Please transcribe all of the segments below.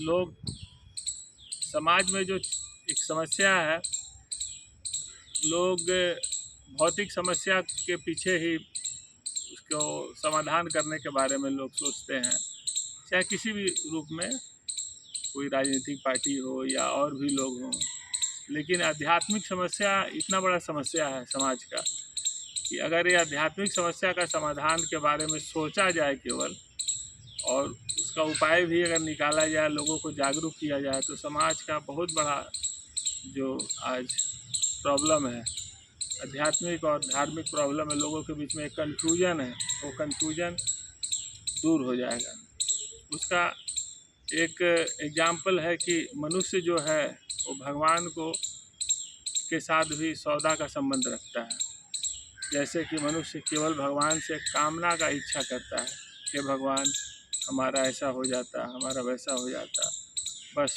लोग समाज में जो एक समस्या है, लोग भौतिक समस्या के पीछे ही उसको समाधान करने के बारे में लोग सोचते हैं, चाहे किसी भी रूप में, कोई राजनीतिक पार्टी हो या और भी लोग हों। लेकिन आध्यात्मिक समस्या इतना बड़ा समस्या है समाज का कि अगर ये आध्यात्मिक समस्या का समाधान के बारे में सोचा जाए केवल, और उसका उपाय भी अगर निकाला जाए, लोगों को जागरूक किया जाए, तो समाज का बहुत बड़ा जो आज प्रॉब्लम है, आध्यात्मिक और धार्मिक प्रॉब्लम है, लोगों के बीच में एक कन्फ्यूजन है, वो कन्फ्यूजन दूर हो जाएगा। उसका एक एग्जाम्पल है कि मनुष्य जो है वो भगवान को के साथ भी सौदा का संबंध रखता है। जैसे कि मनुष्य केवल भगवान से कामना का इच्छा करता है कि भगवान हमारा ऐसा हो जाता, हमारा वैसा हो जाता। बस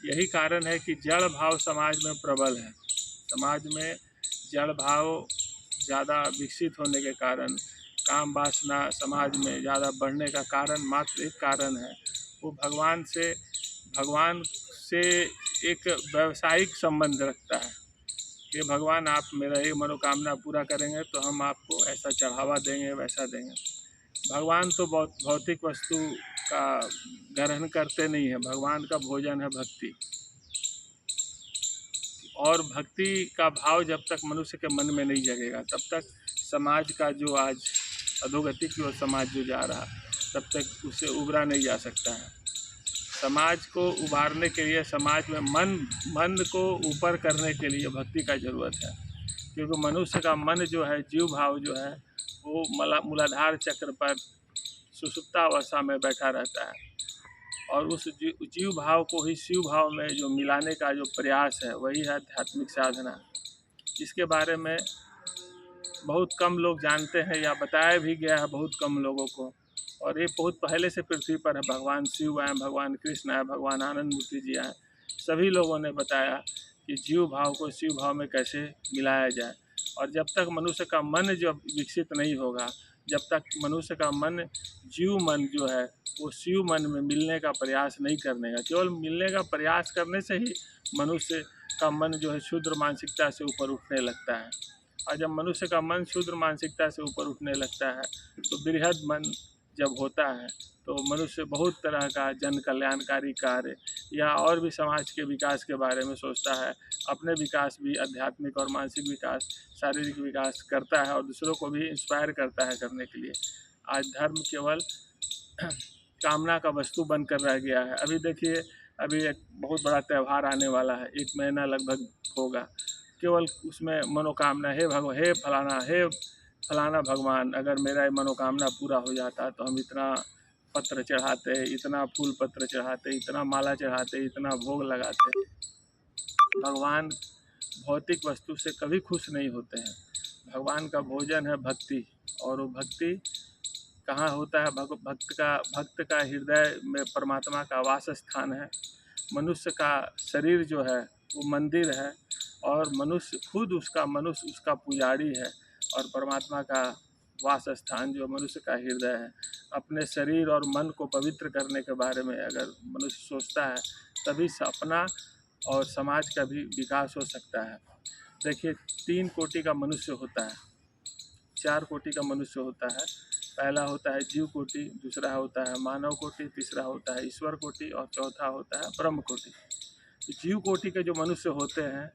यही कारण है कि जड़ भाव समाज में प्रबल है। समाज में जड़ भाव ज़्यादा विकसित होने के कारण, काम वासना समाज में ज़्यादा बढ़ने का कारण मात्र एक कारण है, वो भगवान से एक व्यावसायिक संबंध रखता है कि भगवान आप मेरा ये मनोकामना पूरा करेंगे तो हम आपको ऐसा चढ़ावा देंगे, वैसा देंगे। भगवान तो भौतिक वस्तु का ग्रहण करते नहीं है। भगवान का भोजन है भक्ति, और भक्ति का भाव जब तक मनुष्य के मन में नहीं जगेगा, तब तक समाज का जो आज अधोगति की ओर समाज जो जा रहा, तब तक उससे उबरा नहीं जा सकता है। समाज को उबारने के लिए, समाज में मन को ऊपर करने के लिए भक्ति का ज़रूरत है, क्योंकि मनुष्य का मन जो है, जीव भाव जो है, वो मूलाधार चक्र पर सुषुप्तावस्था में बैठा रहता है, और उस जीव भाव को ही शिव भाव में जो मिलाने का जो प्रयास है, वही है आध्यात्मिक साधना। इसके बारे में बहुत कम लोग जानते हैं, या बताया भी गया है बहुत कम लोगों को, और ये बहुत पहले से पृथ्वी पर है। भगवान शिव आए, भगवान कृष्ण आए, भगवान आनंद मूर्ति जी आए, सभी लोगों ने बताया कि जीव भाव को शिव भाव में कैसे मिलाया जाए। और जब तक मनुष्य का मन जब विकसित नहीं होगा, जब तक मनुष्य का मन, जीव मन जो है, वो शिव मन में मिलने का प्रयास नहीं करने का, केवल मिलने का प्रयास करने से ही मनुष्य का मन जो है क्षुद्र मानसिकता से ऊपर उठने लगता है। और जब मनुष्य का मन क्षुद्र मानसिकता से ऊपर उठने लगता है, तो बृहद मन जब होता है, तो मनुष्य बहुत तरह का जन कल्याणकारी कार्य या और भी समाज के विकास के बारे में सोचता है। अपने विकास भी, आध्यात्मिक और मानसिक विकास, शारीरिक विकास करता है, और दूसरों को भी इंस्पायर करता है करने के लिए। आज धर्म केवल कामना का वस्तु बनकर रह गया है। अभी देखिए, अभी एक बहुत बड़ा त्यौहार आने वाला है, 1 महीना लगभग होगा। केवल उसमें मनोकामना, हे फलाना भगवान, अगर मेरा ये मनोकामना पूरा हो जाता तो हम इतना पत्र चढ़ाते, इतना फूल पत्र चढ़ाते, इतना माला चढ़ाते, इतना भोग लगाते। भगवान भौतिक वस्तु से कभी खुश नहीं होते हैं। भगवान का भोजन है भक्ति, और वो भक्ति कहाँ होता है? भक्त का हृदय में परमात्मा का वास स्थान है। मनुष्य का शरीर जो है वो मंदिर है, और मनुष्य उसका पुजारी है, और परमात्मा का वास स्थान जो मनुष्य का हृदय है। अपने शरीर और मन को पवित्र करने के बारे में अगर मनुष्य सोचता है, तभी से अपना और समाज का भी विकास हो सकता है। देखिए, 3 कोटि का मनुष्य होता है, 4 कोटि का मनुष्य होता है। पहला होता है जीव कोटि, दूसरा होता है मानव कोटि, तीसरा होता है ईश्वर कोटि, और चौथा होता है ब्रह्म कोटि। तो जीव कोटि के जो मनुष्य होते हैं,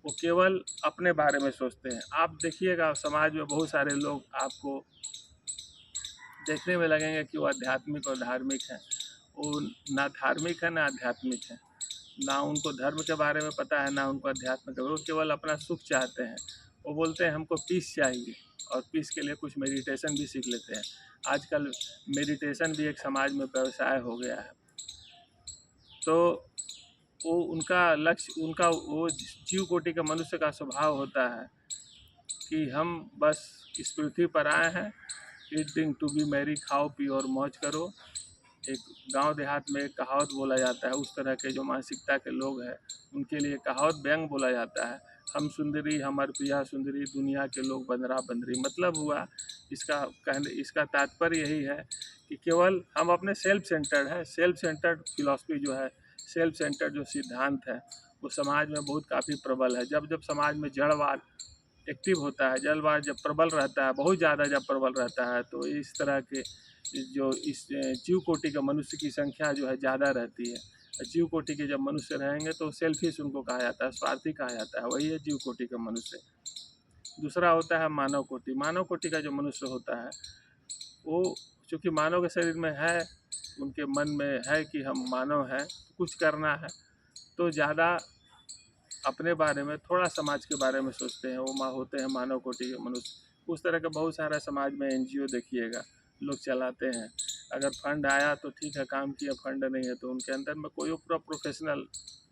वो केवल अपने बारे में सोचते हैं। आप देखिएगा, समाज में बहुत सारे लोग आपको देखने में लगेंगे कि वो आध्यात्मिक और धार्मिक हैं। वो ना धार्मिक है ना आध्यात्मिक है, ना उनको धर्म के बारे में पता है, ना उनको अध्यात्म के। वो केवल अपना सुख चाहते हैं। वो बोलते हैं हमको पीस चाहिए, और पीस के लिए कुछ मेडिटेशन भी सीख लेते हैं। आजकल मेडिटेशन भी एक समाज में व्यवसाय हो गया है। तो वो उनका लक्ष्य, उनका वो जीव कोटि के मनुष्य का स्वभाव होता है कि हम बस इस पृथ्वी पर आए हैं, ईटिंग टू बी मैरी, खाओ पियो और मौज करो। एक गांव देहात में एक कहावत बोला जाता है, उस तरह के जो मानसिकता के लोग हैं उनके लिए कहावत व्यंग बोला जाता है। हम सुंदरी हमर प्रिया सुंदरी दुनिया के लोग बंदरा बंदरी। मतलब हुआ इसका तात्पर्य यही है कि केवल हम अपने सेल्फ सेंटर्ड है। सेल्फ सेंटर्ड फिलॉसफी जो है, सेल्फ सेंटर्ड जो सिद्धांत है, वो समाज में बहुत काफ़ी प्रबल है। जब जब समाज में जड़वाद एक्टिव होता है, जड़वाद जब प्रबल रहता है, बहुत ज़्यादा जब प्रबल रहता है, तो इस तरह के जो इस जीव कोटि के मनुष्य की संख्या जो है ज़्यादा रहती है। जीव कोटि के जब मनुष्य रहेंगे तो सेल्फिश उनको कहा जाता है, स्वार्थी कहा जाता है, वही है जीव कोटि का मनुष्य। दूसरा होता है मानव कोटि। मानव कोटि का जो मनुष्य होता है, वो चूँकि मानव के शरीर में है, उनके मन में है कि हम मानव हैं, कुछ करना है, तो ज़्यादा अपने बारे में, थोड़ा समाज के बारे में सोचते हैं। वो होते हैं मानव कोटि के मनुष्य। उस तरह का बहुत सारा समाज में एनजीओ देखिएगा लोग चलाते हैं। अगर फंड आया तो ठीक है, काम किया, फंड नहीं है तो उनके अंदर में कोई पूरा प्रोफेशनल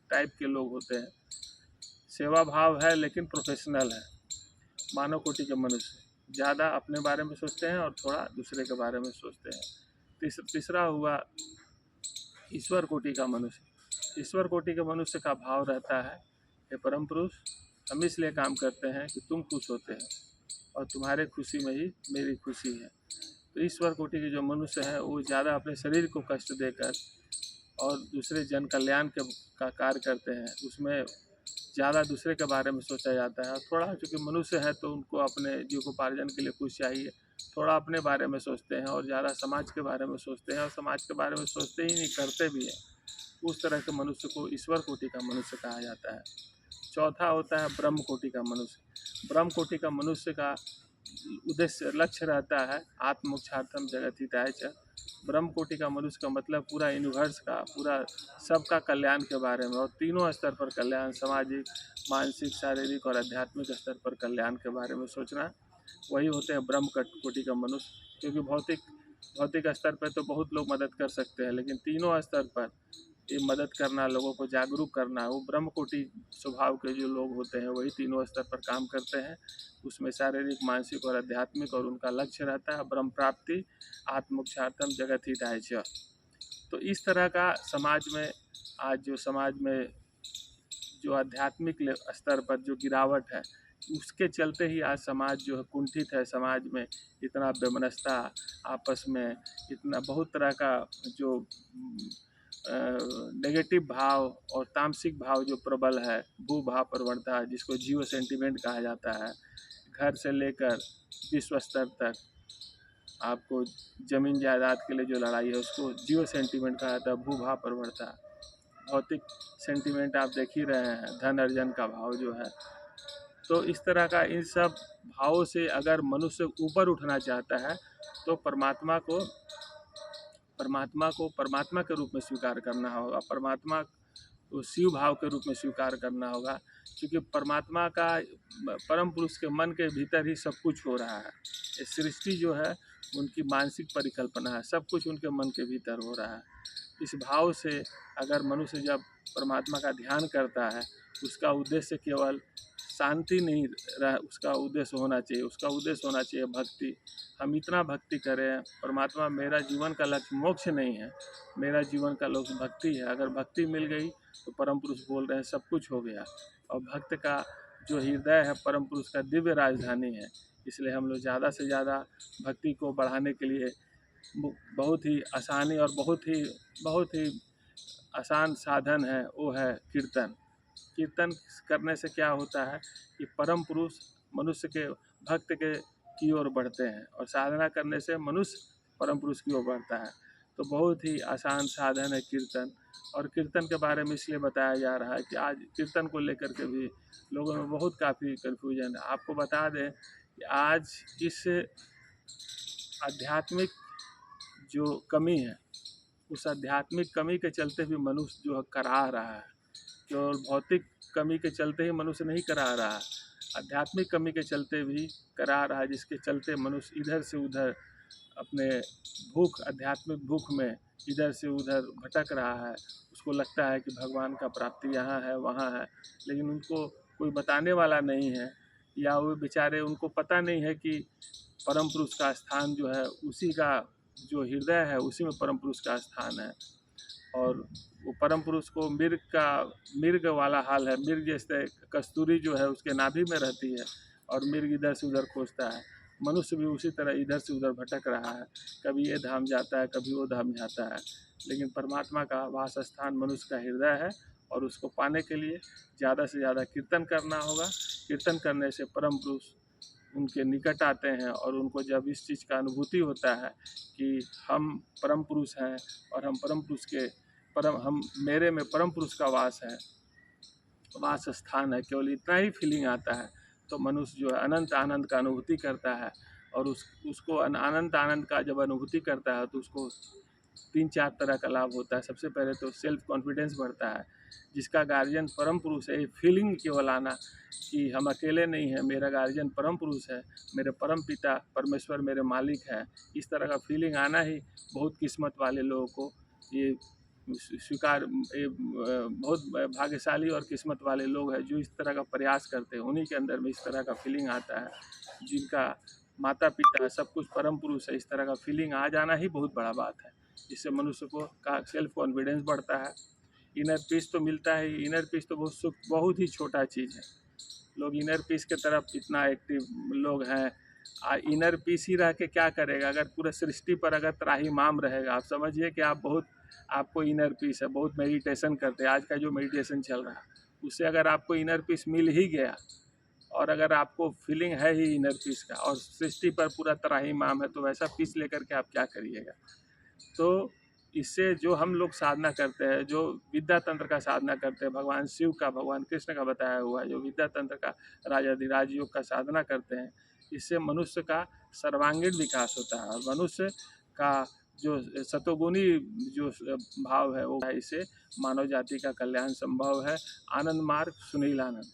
टाइप के लोग होते हैं। सेवा भाव है लेकिन प्रोफेशनल है। मानव कोटि के मनुष्य ज़्यादा अपने बारे में सोचते हैं और थोड़ा दूसरे के बारे में सोचते हैं। तीसरा हुआ ईश्वर कोटि का मनुष्य। ईश्वर कोटि के मनुष्य का भाव रहता है, हे परम पुरुष, हम इसलिए काम करते हैं कि तुम खुश होते हैं और तुम्हारे खुशी में ही मेरी खुशी है। तो ईश्वर कोटि के जो मनुष्य हैं, वो ज़्यादा अपने शरीर को कष्ट देकर और दूसरे जन कल्याण का कार्य करते हैं। उसमें ज़्यादा दूसरे के बारे में सोचा जाता है। थोड़ा चूँकि मनुष्य है तो उनको अपने जीविकोपार्जन के लिए कुछ चाहिए, थोड़ा अपने बारे में सोचते हैं और ज़्यादा समाज के बारे में सोचते हैं, और समाज के बारे में सोचते ही नहीं, करते भी हैं। उस तरह के मनुष्य को ईश्वर कोटि का मनुष्य कहा जाता है। चौथा होता है ब्रह्म कोटि का मनुष्य। ब्रह्म कोटि का मनुष्य का उद्देश्य लक्ष्य रहता है आत्मोक्षार्थम जगत हिताय च। ब्रह्म कोटि का मनुष्य का मतलब पूरा यूनिवर्स का, पूरा सबका कल्याण के बारे में, और तीनों स्तर पर कल्याण, सामाजिक, मानसिक, शारीरिक और आध्यात्मिक स्तर पर कल्याण के बारे में सोचना, वही होते हैं ब्रह्म कोटि का मनुष्य। क्योंकि भौतिक स्तर पर तो बहुत लोग मदद कर सकते हैं, लेकिन तीनों स्तर पर ये मदद करना, लोगों को जागरूक करना, वो ब्रह्म कोटि स्वभाव के जो लोग होते हैं वही तीनों स्तर पर काम करते हैं। उसमें शारीरिक, मानसिक और आध्यात्मिक, और उनका लक्ष्य रहता है ब्रह्म प्राप्ति, आत्मोक्षार्थम जगत हिताय च। तो इस तरह का समाज में आज जो समाज में जो आध्यात्मिक स्तर पर जो गिरावट है, उसके चलते ही आज समाज जो है कुंठित है। समाज में इतना वैमनस्यता, आपस में इतना बहुत तरह का जो नेगेटिव भाव और तामसिक भाव जो प्रबल है, भू भाव प्रवणता, जिसको जियो सेंटिमेंट कहा जाता है। घर से लेकर विश्व स्तर तक आपको ज़मीन जायदाद के लिए जो लड़ाई है उसको जियो सेंटिमेंट कहा जाता है, भू भाव प्रवणता। भौतिक सेंटिमेंट आप देख ही रहे हैं, धन अर्जन का भाव जो है। तो इस तरह का इन सब भावों से अगर मनुष्य ऊपर उठना चाहता है तो परमात्मा को परमात्मा के रूप में स्वीकार करना होगा। परमात्मा को शिव भाव के रूप में स्वीकार करना होगा, क्योंकि परमात्मा का, परम पुरुष के मन के भीतर ही सब कुछ हो रहा है। ये सृष्टि जो है उनकी मानसिक परिकल्पना है, सब कुछ उनके मन के भीतर हो रहा है। इस भाव से अगर मनुष्य जब परमात्मा का ध्यान करता है, उसका उद्देश्य केवल शांति नहीं रह, उसका उद्देश्य होना चाहिए भक्ति। हम इतना भक्ति करें, परमात्मा, मेरा जीवन का लक्ष्य मोक्ष नहीं है, मेरा जीवन का लक्ष्य भक्ति है। अगर भक्ति मिल गई तो परम पुरुष बोल रहे हैं सब कुछ हो गया। और भक्त का जो हृदय है परम पुरुष का दिव्य राजधानी है। इसलिए हम लोग ज़्यादा से ज़्यादा भक्ति को बढ़ाने के लिए बहुत ही आसानी और बहुत ही आसान साधन है, वो है कीर्तन। कीर्तन करने से क्या होता है कि परम पुरुष मनुष्य के, भक्त के की ओर बढ़ते हैं, और साधना करने से मनुष्य परम पुरुष की ओर बढ़ता है। तो बहुत ही आसान साधन है कीर्तन। और कीर्तन के बारे में इसलिए बताया जा रहा है कि आज कीर्तन को लेकर के भी लोगों में बहुत काफ़ी कन्फ्यूजन है। आपको बता दें कि आज इस आध्यात्मिक जो कमी है, उस आध्यात्मिक कमी के चलते भी मनुष्य जो है करा रहा है। केवल भौतिक कमी के चलते ही मनुष्य नहीं करा रहा है, आध्यात्मिक कमी के चलते भी करा रहा है, जिसके चलते मनुष्य इधर से उधर अपने आध्यात्मिक भूख में इधर से उधर भटक रहा है। उसको लगता है कि भगवान का प्राप्ति यहाँ है वहाँ है, लेकिन उनको कोई बताने वाला नहीं है, या वो बेचारे, उनको पता नहीं है कि परम पुरुष का स्थान जो है, उसी का जो हृदय है उसी में परम पुरुष का स्थान है। और वो परम पुरुष को मिर्ग वाला हाल है। मिर्ग जैसे कस्तूरी जो है उसके नाभि में रहती है और मिर्ग इधर से उधर खोजता है। मनुष्य भी उसी तरह इधर से उधर भटक रहा है, कभी ये धाम जाता है, कभी वो धाम जाता है, लेकिन परमात्मा का वास स्थान मनुष्य का हृदय है और उसको पाने के लिए ज़्यादा से ज़्यादा कीर्तन करना होगा। कीर्तन करने से परम पुरुष उनके निकट आते हैं और उनको जब इस चीज़ का अनुभूति होता है कि हम परम पुरुष हैं और हम परम पुरुष के हम मेरे में परम पुरुष का वास है, वास स्थान है, केवल इतना ही फीलिंग आता है तो मनुष्य जो है अनंत आनंद का अनुभूति करता है। और उसको अनंत आनंद का जब अनुभूति करता है तो उसको 3-4 तरह का लाभ होता है। सबसे पहले तो सेल्फ कॉन्फिडेंस बढ़ता है। जिसका गार्जियन परम पुरुष है, ये फीलिंग केवल आना कि हम अकेले नहीं हैं, मेरा गार्जियन परम पुरुष है, मेरे परम पिता परमेश्वर मेरे मालिक हैं, इस तरह का फीलिंग आना ही बहुत किस्मत वाले लोगों को ये स्वीकार बहुत भाग्यशाली और किस्मत वाले लोग हैं जो इस तरह का प्रयास करते हैं। उन्हीं के अंदर में इस तरह का फीलिंग आता है। जिनका माता पिता सब कुछ परम पुरुष है, इस तरह का फीलिंग आ जाना ही बहुत बड़ा बात है। इससे मनुष्य को का सेल्फ कॉन्फिडेंस बढ़ता है, इनर पीस तो मिलता है। इनर पीस तो बहुत सुख, बहुत ही छोटा चीज़ है। लोग इनर पीस के तरफ इतना एक्टिव लोग हैं। इनर पीस ही रह के क्या करेगा? अगर पूरे सृष्टि पर अगर त्राहिमाम रहेगा, आप समझिए कि आप बहुत, आपको इनर पीस है, बहुत मेडिटेशन करते हैं, आज का जो मेडिटेशन चल रहा है उससे अगर आपको इनर पीस मिल ही गया और अगर आपको फीलिंग है ही इनर पीस का और सृष्टि पर पूरा त्राहिमाम है, तो वैसा पीस लेकर के आप क्या करिएगा? तो इससे जो हम लोग साधना करते हैं, जो विद्या तंत्र का साधना करते हैं, भगवान शिव का, भगवान कृष्ण का बताया हुआ है, जो विद्या तंत्र का राजाधिराज योग का साधना करते हैं, इससे मनुष्य का सर्वांगीण विकास होता है और मनुष्य का जो सतोगुणी जो भाव है वो है, इससे मानव जाति का कल्याण संभव है। आनंद मार्ग सुनील आनंद।